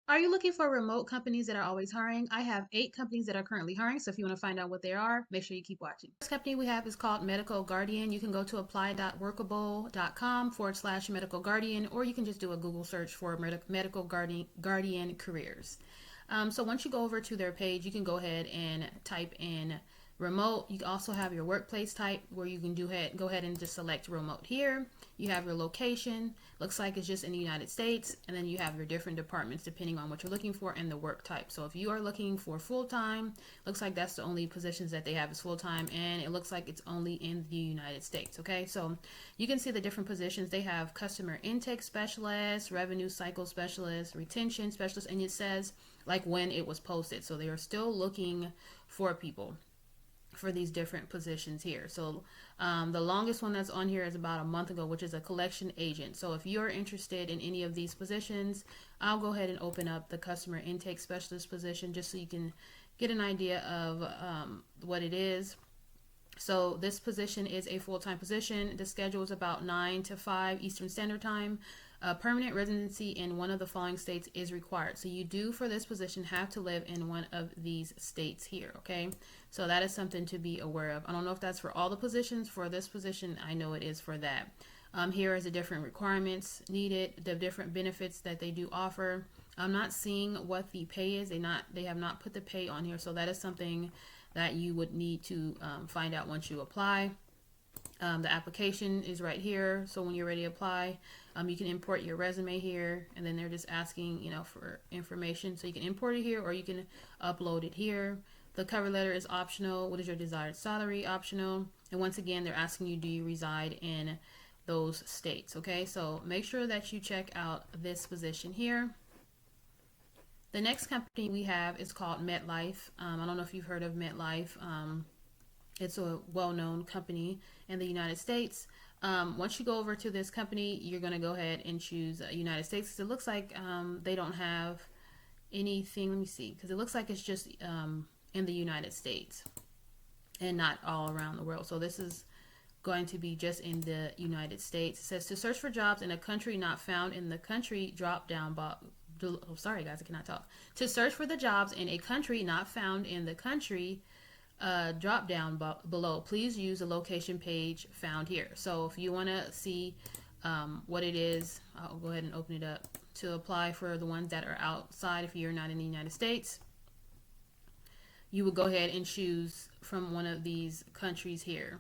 Are you looking for remote companies that are always hiring? I have 8 companies that are currently hiring, so if you want to find out what they are, make sure you keep watching. This company we have is called Medical Guardian. You can go to apply.workable.com/medical guardian, or you can just do a Google search for medical guardian careers. So once you go over to their page, you can go ahead and type in remote. You also have your workplace type where you can go ahead and just select remote here. You have your location, looks like it's just in the United States, and then you have your different departments depending on what you're looking for and the work type. So if you are looking for full-time, looks like that's the only positions that they have is full-time, and it looks like it's only in the United States. Okay, so you can see the different positions. They have customer intake specialist, revenue cycle specialist, retention specialist, and it says like when it was posted. So they are still looking for people for these different positions here. So the longest one that's on here is about a month ago, which is a collection agent. So if you're interested in any of these positions, I'll go ahead and open up the customer intake specialist position just so you can get an idea of what it is. So this position is a full-time position. The schedule is about 9 to 5 Eastern Standard Time. Permanent residency in one of the following states is required. So you do for this position have to live in one of these states here, okay? So that is something to be aware of. I don't know if that's for all the positions. For this position, I know it is for that. Here is the different requirements needed, the different benefits that they do offer. I'm not seeing what the pay is. They have not put the pay on here, so that is something that you would need to find out once you apply. The application is right here, so when you're ready to apply, you can import your resume here, and then they're just asking, for information. So you can import it here, or you can upload it here. The cover letter is optional. What is your desired salary? Optional. And once again, they're asking you, do you reside in those states? Okay, so make sure that you check out this position here. The next company we have is called MetLife. I don't know if you've heard of MetLife. It's a well-known company in the United States. Once you go over to this company, you're going to go ahead and choose United States, because it looks like they don't have anything. Let me see, because it looks like it's just in the United States and not all around the world. So this is going to be just in the United States. It says to search for jobs in a country not found in the country drop down box. Oh, sorry guys, I cannot talk. To search for the jobs in a country not found in the country drop down below, please use the location page found here. So if you want to see what it is, I'll go ahead and open it up. To apply for the ones that are outside, if you're not in the United States, you would go ahead and choose from one of these countries here.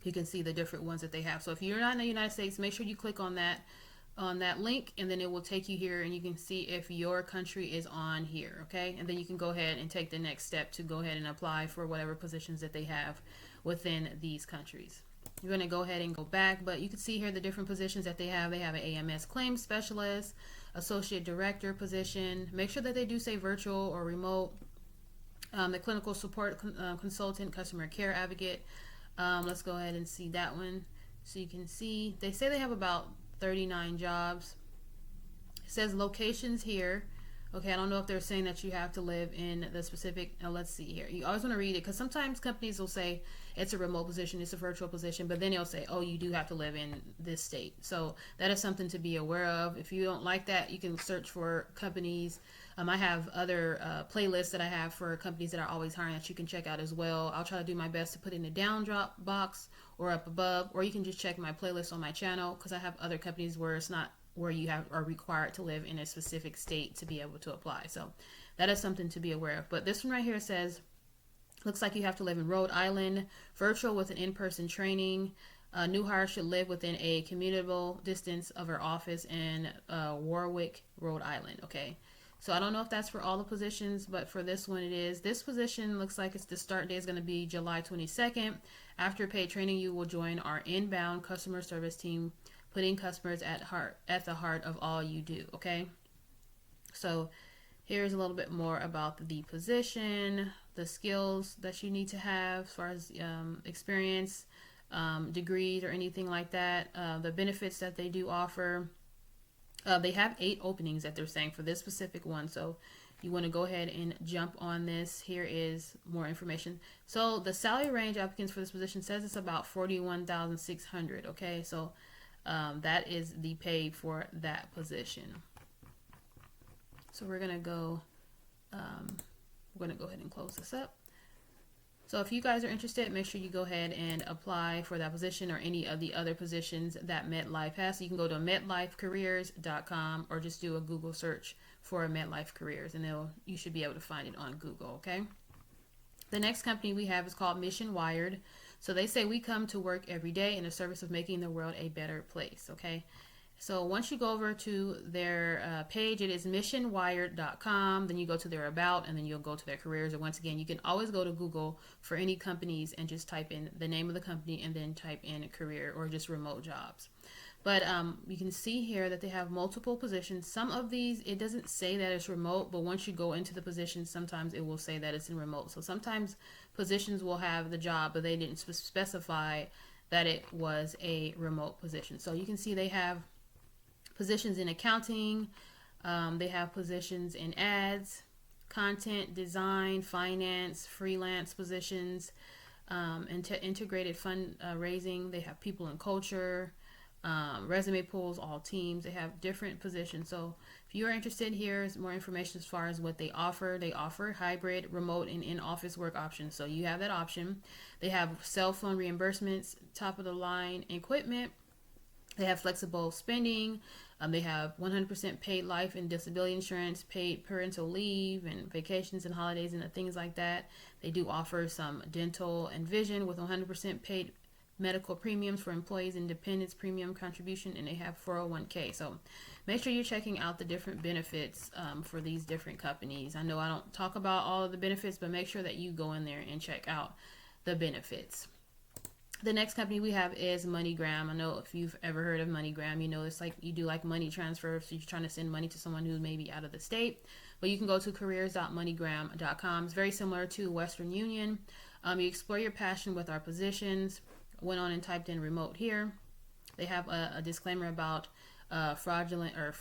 You can see the different ones that they have. So if you're not in the United States, make sure you click on that link, and then it will take you here, and you can see if your country is on here. Okay, and then you can go ahead and take the next step to go ahead and apply for whatever positions that they have within these countries. You're going to go ahead and go back, but you can see here the different positions that they have. They have an AMS claims specialist, associate director position. Make sure that they do say virtual or remote. The clinical support consultant, customer care advocate. Let's go ahead and see that one. So you can see they say they have about 39 jobs. It says locations here. Okay, I don't know if they're saying that you have to live in the specific. Let's see here. You always want to read it, because sometimes companies will say it's a remote position, it's a virtual position, but then they'll say, oh, you do have to live in this state. So that is something to be aware of. If you don't like that, you can search for companies. I have other playlists that I have for companies that are always hiring that you can check out as well. I'll try to do my best to put in the down drop box or up above, or you can just check my playlist on my channel, because I have other companies where it's not where you are required to live in a specific state to be able to apply. So that is something to be aware of. But this one right here says, looks like you have to live in Rhode Island, virtual with an in-person training. New hire should live within a commutable distance of our office in Warwick, Rhode Island. Okay. So I don't know if that's for all the positions, but for this one it is. This position looks like the start date is going to be July 22nd. After paid training, you will join our inbound customer service team, putting customers at the heart of all you do. Okay. So here's a little bit more about the position, the skills that you need to have as far as experience, degrees or anything like that, the benefits that they do offer. They have 8 openings that they're saying for this specific one. So you want to go ahead and jump on this. Here is more information. So the salary range applicants for this position says it's about $41,600. Okay, so that is the pay for that position. So we're going to go ahead and close this up. So if you guys are interested, make sure you go ahead and apply for that position or any of the other positions that MetLife has. So you can go to metlifecareers.com or just do a Google search for MetLife Careers, and you should be able to find it on Google, okay? The next company we have is called Mission Wired. So they say we come to work every day in the service of making the world a better place, okay? So once you go over to their page, it is missionwired.com. Then you go to their about, and then you'll go to their careers. And once again, you can always go to Google for any companies and just type in the name of the company and then type in a career or just remote jobs. But you can see here that they have multiple positions. Some of these, it doesn't say that it's remote, but once you go into the position, sometimes it will say that it's in remote. So sometimes positions will have the job, but they didn't specify that it was a remote position. So you can see they have positions in accounting, they have positions in ads, content design, finance, freelance positions, integrated fund raising. They have people and culture, resume pools, all teams. They have different positions. So if you are interested, here's more information as far as what they offer. They offer hybrid, remote, and in-office work options. So you have that option. They have cell phone reimbursements, top of the line equipment. They have flexible spending. They have 100% paid life and disability insurance, paid parental leave, and vacations and holidays and things like that. They do offer some dental and vision with 100% paid medical premiums for employees and dependents premium contribution, and they have 401k. So make sure you're checking out the different benefits for these different companies. I know I don't talk about all of the benefits, but make sure that you go in there and check out the benefits. The next company we have is MoneyGram. I know if you've ever heard of MoneyGram, you know it's like you do like money transfer. So you're trying to send money to someone who's maybe out of the state. But you can go to careers.moneygram.com. It's very similar to Western Union. You explore your passion with our positions. Went on and typed in remote here. They have a disclaimer about fraudulent or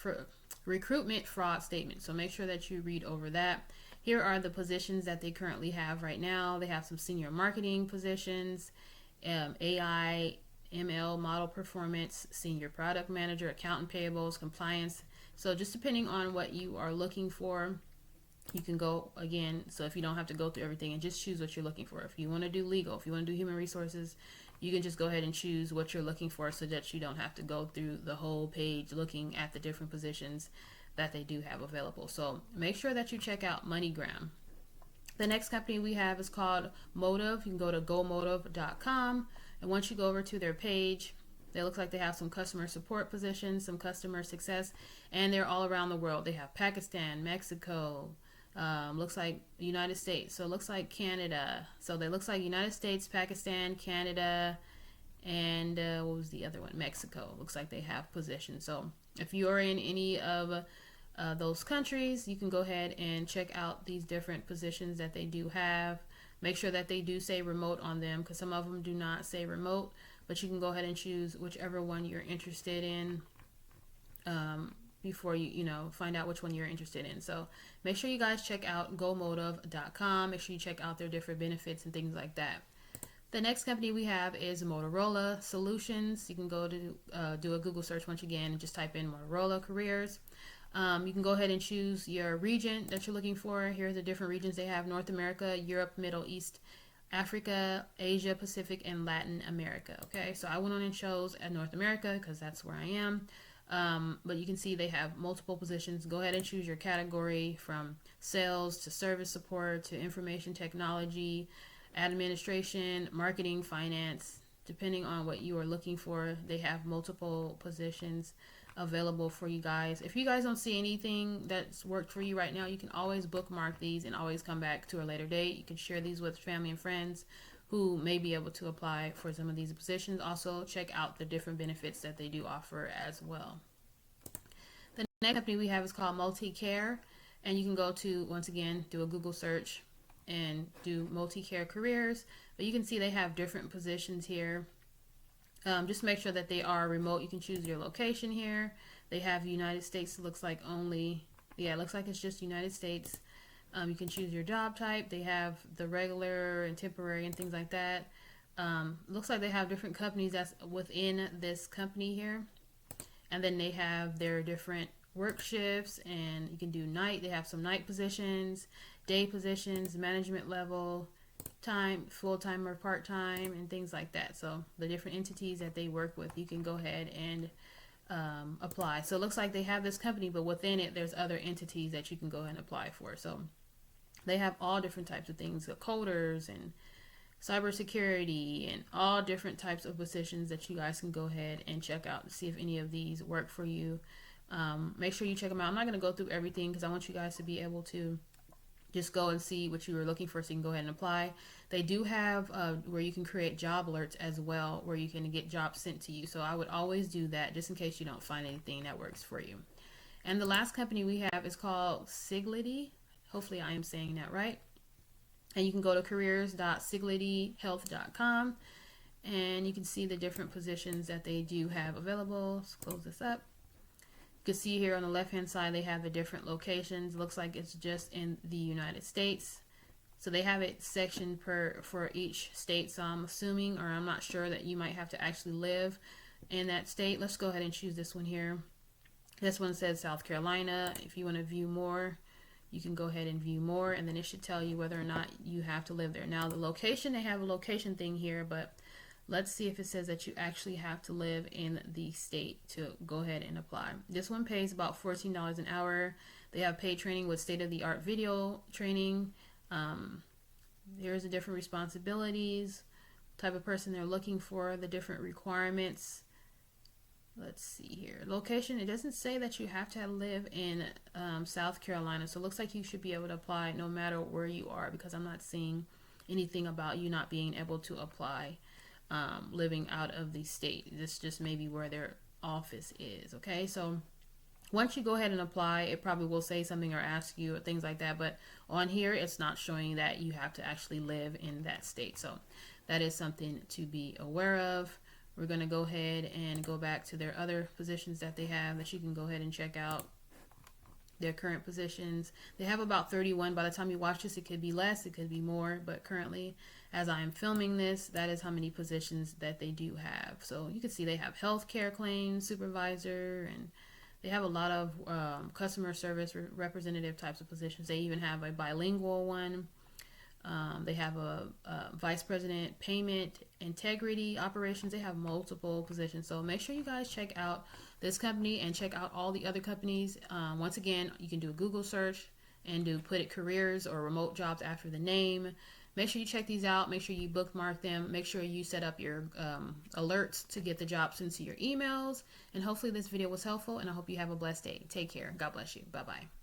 recruitment fraud statement. So make sure that you read over that. Here are the positions that they currently have right now. They have some senior marketing positions. AI, ML, model performance, senior product manager, accountant payables, compliance. So just depending on what you are looking for, you can go again. So if you don't have to go through everything and just choose what you're looking for. If you want to do legal, if you want to do human resources, you can just go ahead and choose what you're looking for so that you don't have to go through the whole page looking at the different positions that they do have available. So make sure that you check out MoneyGram. The next company we have is called Motive. You can go to gomotive.com, and once you go over to their page, they look like they have some customer support positions, some customer success, and they're all around the world. They have Pakistan, Mexico, looks like United States, so it looks like Canada. So they looks like United States, Pakistan, Canada, and what was the other one? Mexico. Looks like they have positions. So if you're in any of those countries, you can go ahead and check out these different positions that they do have. Make sure that they do say remote on them, because some of them do not say remote, but you can go ahead and choose whichever one you're interested in before you find out which one you're interested in. So make sure you guys check out gomotive.com. Make sure you check out their different benefits and things like that. The next company we have is Motorola Solutions. You can go to do a Google search once again and just type in Motorola careers. You can go ahead and choose your region that you're looking for. Here are the different regions they have: North America, Europe, Middle East, Africa, Asia, Pacific, and Latin America. Okay, so I went on and chose North America because that's where I am. But you can see they have multiple positions. Go ahead and choose your category, from sales to service support to information technology, administration, marketing, finance. Depending on what you are looking for, they have multiple positions available for you guys. If you guys don't see anything that's worked for you right now, you can always bookmark these and always come back to a later date. You can share these with family and friends who may be able to apply for some of these positions. Also, check out the different benefits that they do offer as well. The next company we have is called Multicare, and you can go to, once again, do a Google search and do Multicare careers. But you can see they have different positions here. Just make sure that they are remote. You can choose your location here. They have United States. It looks like it looks like it's just United States. You can choose your job type. They have the regular and temporary and things like that. Looks like they have different companies that's within this company here. And then they have their different work shifts, and you can do night. They have some night positions, day positions, management level, time, full-time or part-time, and things like that. So the different entities that they work with, you can go ahead and apply. So it looks like they have this company, but within it there's other entities that you can go ahead and apply for. So they have all different types of things, the coders and cybersecurity and all different types of positions that you guys can go ahead and check out to see if any of these work for you. Make sure you check them out. I'm not going to go through everything because I want you guys to be able to just go and see what you were looking for so you can go ahead and apply. They do have where you can create job alerts as well, where you can get jobs sent to you. So I would always do that just in case you don't find anything that works for you. And the last company we have is called Siglity. Hopefully I am saying that right. And you can go to careers.siglityhealth.com and you can see the different positions that they do have available. Let's close this up. You can see here on the left hand side they have the different locations. Looks like it's just in the United States. So they have it sectioned for each state. So I'm assuming, or I'm not sure, that you might have to actually live in that state. Let's go ahead and choose this one here. This one says South Carolina. If you want to view more, you can go ahead and view more, and then it should tell you whether or not you have to live there. Now the location, they have a location thing here, but let's see if it says that you actually have to live in the state to go ahead and apply. This one pays about $14 an hour. They have paid training with state-of-the-art video training. Here's the different responsibilities, type of person they're looking for, the different requirements. Let's see here. Location, it doesn't say that you have to live in South Carolina. So it looks like you should be able to apply no matter where you are, because I'm not seeing anything about you not being able to apply living out of the state. This just may be where their office is. Okay, so once you go ahead and apply, it probably will say something or ask you or things like that. But on here, it's not showing that you have to actually live in that state. So that is something to be aware of. We're going to go ahead and go back to their other positions that they have that you can go ahead and check out. Their current positions. They have about 31. By the time you watch this, it could be less, it could be more. But currently, as I am filming this, that is how many positions that they do have. So you can see they have healthcare claims supervisor, and they have a lot of customer service representative types of positions. They even have a bilingual one. They have a vice president payment integrity operations. They have multiple positions. So make sure you guys check out this company and check out all the other companies. Once again, you can do a Google search and put it careers or remote jobs after the name. Make sure you check these out. Make sure you bookmark them. Make sure you set up your alerts to get the jobs into your emails. And hopefully this video was helpful, and I hope you have a blessed day. Take care. God bless you. Bye-bye.